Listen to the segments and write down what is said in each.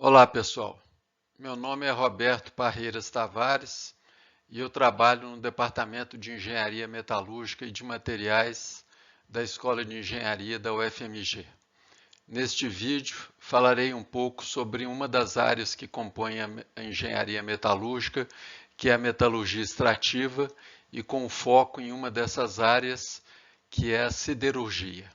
Olá, pessoal. Meu nome é Roberto Parreiras Tavares e eu trabalho no Departamento de Engenharia Metalúrgica e de Materiais da Escola de Engenharia da UFMG. Neste vídeo, falarei um pouco sobre uma das áreas que compõem a engenharia metalúrgica, que é a metalurgia extrativa, e com foco em uma dessas áreas, que é a siderurgia.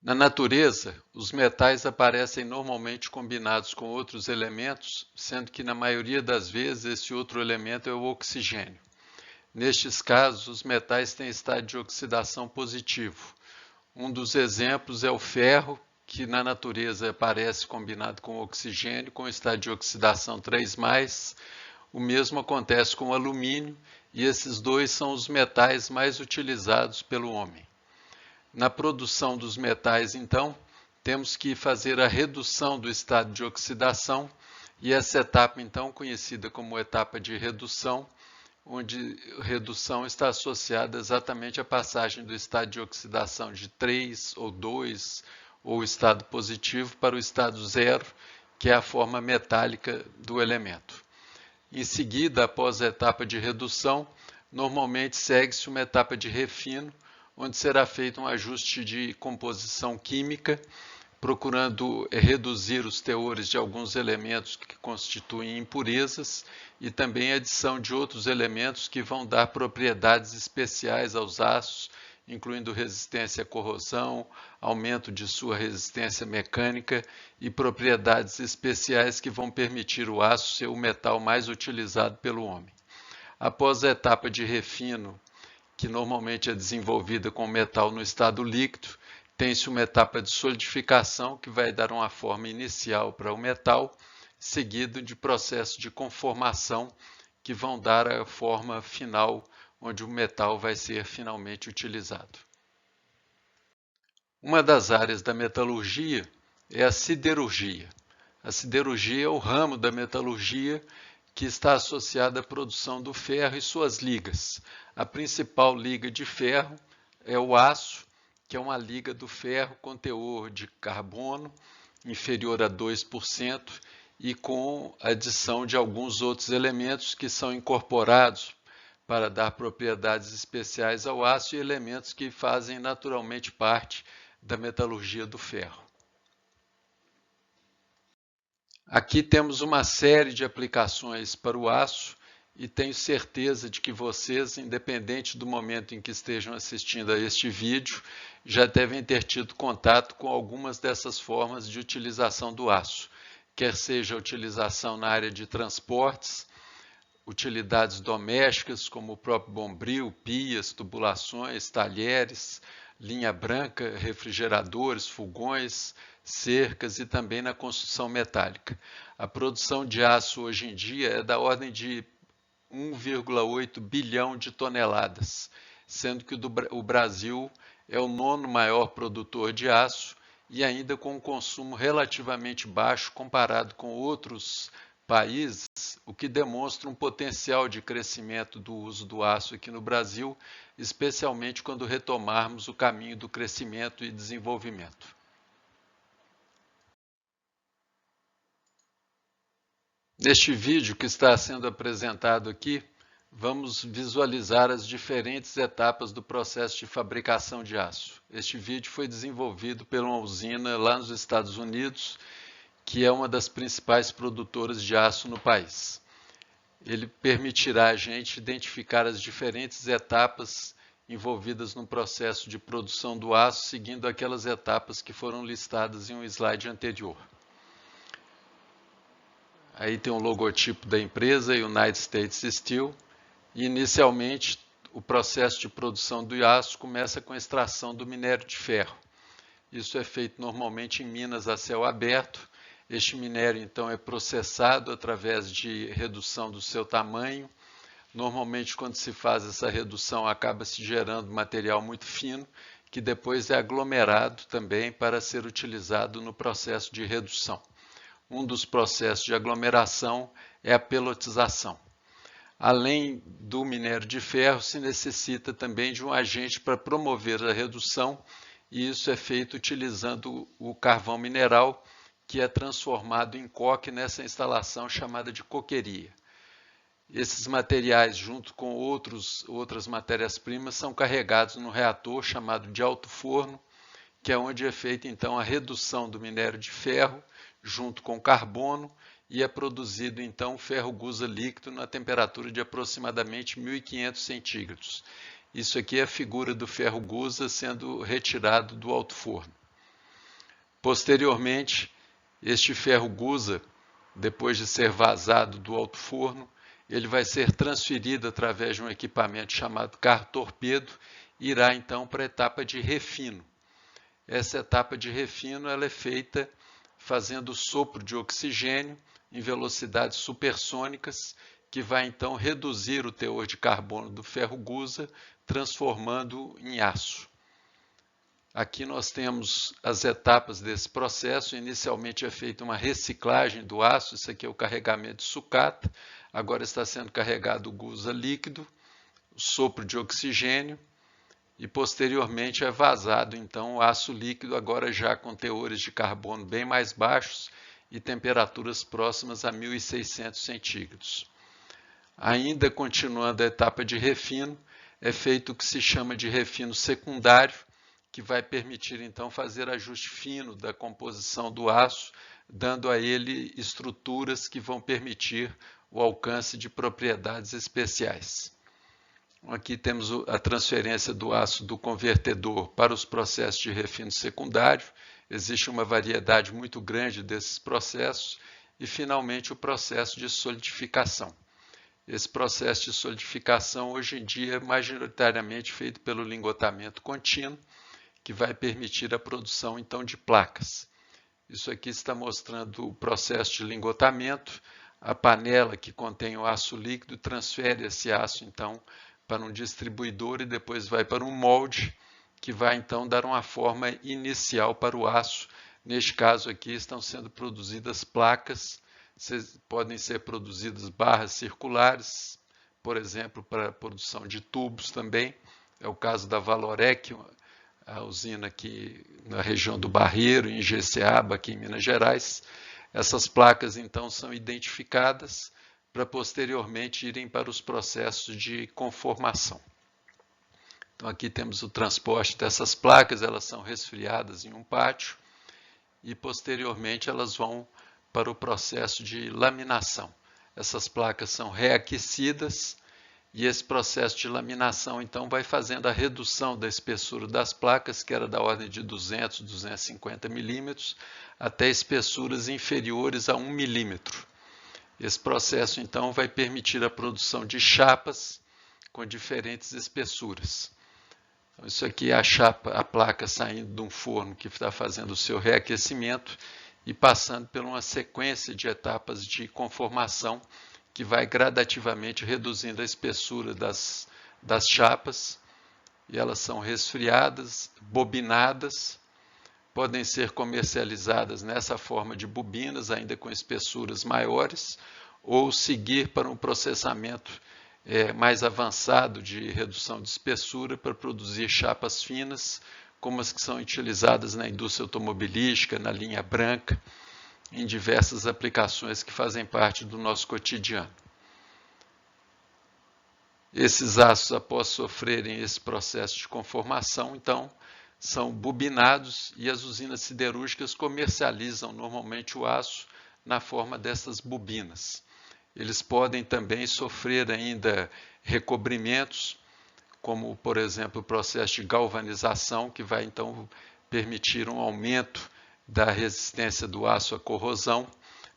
Na natureza, os metais aparecem normalmente combinados com outros elementos, sendo que na maioria das vezes esse outro elemento é o oxigênio. Nestes casos, os metais têm estado de oxidação positivo. Um dos exemplos é o ferro, que na natureza aparece combinado com oxigênio, com estado de oxidação 3+. O mesmo acontece com o alumínio, e esses dois são os metais mais utilizados pelo homem. Na produção dos metais, então, temos que fazer a redução do estado de oxidação, e essa etapa, então, conhecida como etapa de redução, onde redução está associada exatamente à passagem do estado de oxidação de 3 ou 2, ou estado positivo, para o estado zero, que é a forma metálica do elemento. Em seguida, após a etapa de redução, normalmente segue-se uma etapa de refino, onde será feito um ajuste de composição química, procurando reduzir os teores de alguns elementos que constituem impurezas e também a adição de outros elementos que vão dar propriedades especiais aos aços, incluindo resistência à corrosão, aumento de sua resistência mecânica e propriedades especiais que vão permitir o aço ser o metal mais utilizado pelo homem. Após a etapa de refino, que normalmente é desenvolvida com o metal no estado líquido, tem-se uma etapa de solidificação que vai dar uma forma inicial para o metal, seguido de processo de conformação que vão dar a forma final, onde o metal vai ser finalmente utilizado. Uma das áreas da metalurgia é a siderurgia. A siderurgia é o ramo da metalurgia que está associada à produção do ferro e suas ligas. A principal liga de ferro é o aço, que é uma liga do ferro com teor de carbono inferior a 2% e com adição de alguns outros elementos que são incorporados para dar propriedades especiais ao aço e elementos que fazem naturalmente parte da metalurgia do ferro. Aqui temos uma série de aplicações para o aço e tenho certeza de que vocês, independente do momento em que estejam assistindo a este vídeo, já devem ter tido contato com algumas dessas formas de utilização do aço, quer seja a utilização na área de transportes, utilidades domésticas como o próprio bombril, pias, tubulações, talheres, linha branca, refrigeradores, fogões, cercas e também na construção metálica. A produção de aço hoje em dia é da ordem de 1,8 bilhão de toneladas, sendo que o Brasil é o 9º maior produtor de aço e ainda com um consumo relativamente baixo comparado com outros países, o que demonstra um potencial de crescimento do uso do aço aqui no Brasil, especialmente quando retomarmos o caminho do crescimento e desenvolvimento. Neste vídeo que está sendo apresentado aqui, vamos visualizar as diferentes etapas do processo de fabricação de aço. Este vídeo foi desenvolvido por uma usina lá nos Estados Unidos, que é uma das principais produtoras de aço no país. Ele permitirá a gente identificar as diferentes etapas envolvidas no processo de produção do aço, seguindo aquelas etapas que foram listadas em um slide anterior. Aí tem um logotipo da empresa, United States Steel, e inicialmente o processo de produção do aço começa com a extração do minério de ferro. Isso é feito normalmente em minas a céu aberto. Este minério então é processado através de redução do seu tamanho. Normalmente, quando se faz essa redução, acaba se gerando material muito fino, que depois é aglomerado também para ser utilizado no processo de redução. Um dos processos de aglomeração é a pelotização. Além do minério de ferro, se necessita também de um agente para promover a redução, e isso é feito utilizando o carvão mineral, que é transformado em coque nessa instalação chamada de coqueria. Esses materiais, junto com outras matérias-primas, são carregados no reator chamado de alto forno, que é onde é feita então a redução do minério de ferro junto com carbono e é produzido então ferro-gusa líquido na temperatura de aproximadamente 1500 centígrados. Isso aqui é a figura do ferro-gusa sendo retirado do alto forno. Posteriormente, este ferro-gusa, depois de ser vazado do alto forno, ele vai ser transferido através de um equipamento chamado carro-torpedo e irá então para a etapa de refino. Essa etapa de refino ela é feita fazendo sopro de oxigênio em velocidades supersônicas, que vai então reduzir o teor de carbono do ferro-gusa, transformando em aço. Aqui nós temos as etapas desse processo. Inicialmente é feita uma reciclagem do aço, isso aqui é o carregamento de sucata, agora está sendo carregado o gusa líquido, o sopro de oxigênio, e posteriormente é vazado então o aço líquido, agora já com teores de carbono bem mais baixos e temperaturas próximas a 1600 centígrados. Ainda continuando a etapa de refino, é feito o que se chama de refino secundário, que vai permitir então fazer ajuste fino da composição do aço, dando a ele estruturas que vão permitir o alcance de propriedades especiais. Aqui temos a transferência do aço do convertedor para os processos de refino secundário. Existe uma variedade muito grande desses processos e, finalmente, o processo de solidificação. Esse processo de solidificação, hoje em dia, é majoritariamente feito pelo lingotamento contínuo, que vai permitir a produção, então, de placas. Isso aqui está mostrando o processo de lingotamento. A panela que contém o aço líquido transfere esse aço, então, para um distribuidor e depois vai para um molde que vai então dar uma forma inicial para o aço. Neste caso aqui estão sendo produzidas placas, podem ser produzidas barras circulares, por exemplo, para a produção de tubos também. É o caso da Valorec, a usina aqui na região do Barreiro, em Jeceaba, aqui em Minas Gerais. Essas placas então são identificadas para posteriormente irem para os processos de conformação. Então aqui temos o transporte dessas placas, elas são resfriadas em um pátio e posteriormente elas vão para o processo de laminação. Essas placas são reaquecidas e esse processo de laminação então vai fazendo a redução da espessura das placas, que era da ordem de 200, 250 milímetros, até espessuras inferiores a 1 milímetro. Esse processo, então, vai permitir a produção de chapas com diferentes espessuras. Então, isso aqui é a chapa, a placa saindo de um forno que está fazendo o seu reaquecimento e passando por uma sequência de etapas de conformação que vai gradativamente reduzindo a espessura das chapas, e elas são resfriadas, bobinadas, podem ser comercializadas nessa forma de bobinas, ainda com espessuras maiores, ou seguir para um processamento mais avançado de redução de espessura para produzir chapas finas, como as que são utilizadas na indústria automobilística, na linha branca, em diversas aplicações que fazem parte do nosso cotidiano. Esses aços, após sofrerem esse processo de conformação, então, são bobinados e as usinas siderúrgicas comercializam normalmente o aço na forma dessas bobinas. Eles podem também sofrer ainda recobrimentos, como, por exemplo, o processo de galvanização, que vai então permitir um aumento da resistência do aço à corrosão.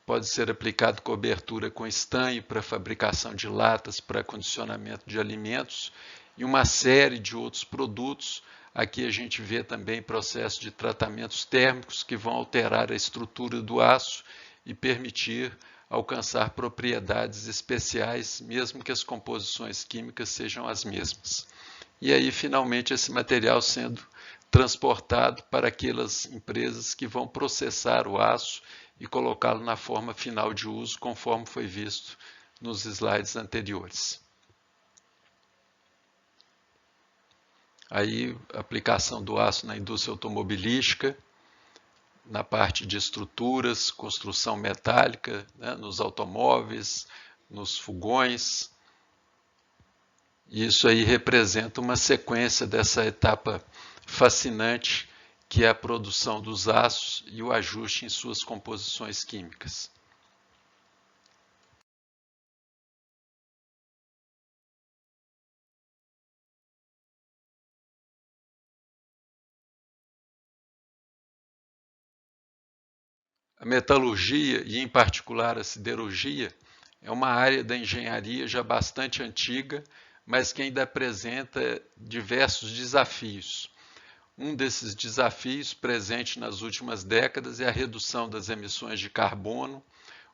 Pode ser aplicado cobertura com estanho para fabricação de latas, para acondicionamento de alimentos e uma série de outros produtos. Aqui a gente vê também processos de tratamentos térmicos que vão alterar a estrutura do aço e permitir alcançar propriedades especiais, mesmo que as composições químicas sejam as mesmas. E aí, finalmente, esse material sendo transportado para aquelas empresas que vão processar o aço e colocá-lo na forma final de uso, conforme foi visto nos slides anteriores. Aí, a aplicação do aço na indústria automobilística, na parte de estruturas, construção metálica, né, nos automóveis, nos fogões. Isso aí representa uma sequência dessa etapa fascinante que é a produção dos aços e o ajuste em suas composições químicas. A metalurgia, e em particular a siderurgia, é uma área da engenharia já bastante antiga, mas que ainda apresenta diversos desafios. Um desses desafios presente nas últimas décadas é a redução das emissões de carbono,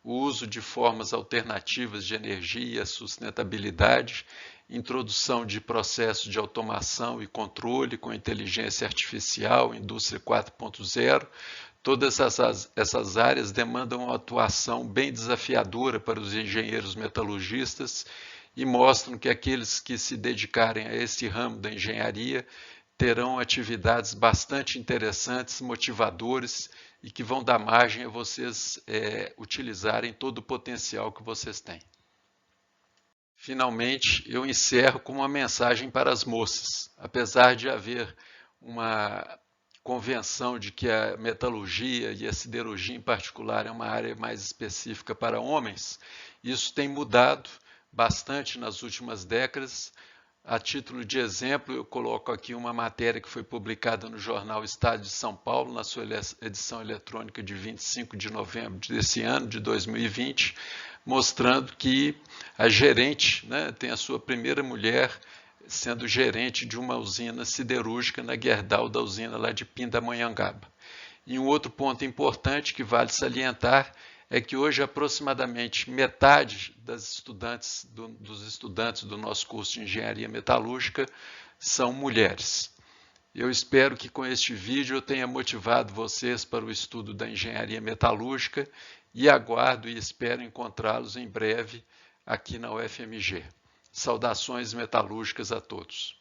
o uso de formas alternativas de energia e a sustentabilidade, introdução de processos de automação e controle com inteligência artificial, indústria 4.0. Todas essas áreas demandam uma atuação bem desafiadora para os engenheiros metalurgistas e mostram que aqueles que se dedicarem a esse ramo da engenharia terão atividades bastante interessantes, motivadoras e que vão dar margem a vocês utilizarem todo o potencial que vocês têm. Finalmente, eu encerro com uma mensagem para as moças. Apesar de haver uma convenção de que a metalurgia e a siderurgia em particular é uma área mais específica para homens, isso tem mudado bastante nas últimas décadas. A título de exemplo, eu coloco aqui uma matéria que foi publicada no jornal Estado de São Paulo, na sua edição eletrônica de 25 de novembro desse ano, de 2020, mostrando que a gerente, né, tem a sua primeira mulher sendo gerente de uma usina siderúrgica na Gerdau da usina lá de Pindamonhangaba. E um outro ponto importante que vale salientar é que hoje aproximadamente metade dos estudantes do nosso curso de Engenharia Metalúrgica são mulheres. Eu espero que com este vídeo eu tenha motivado vocês para o estudo da Engenharia Metalúrgica e aguardo e espero encontrá-los em breve aqui na UFMG. Saudações metalúrgicas a todos.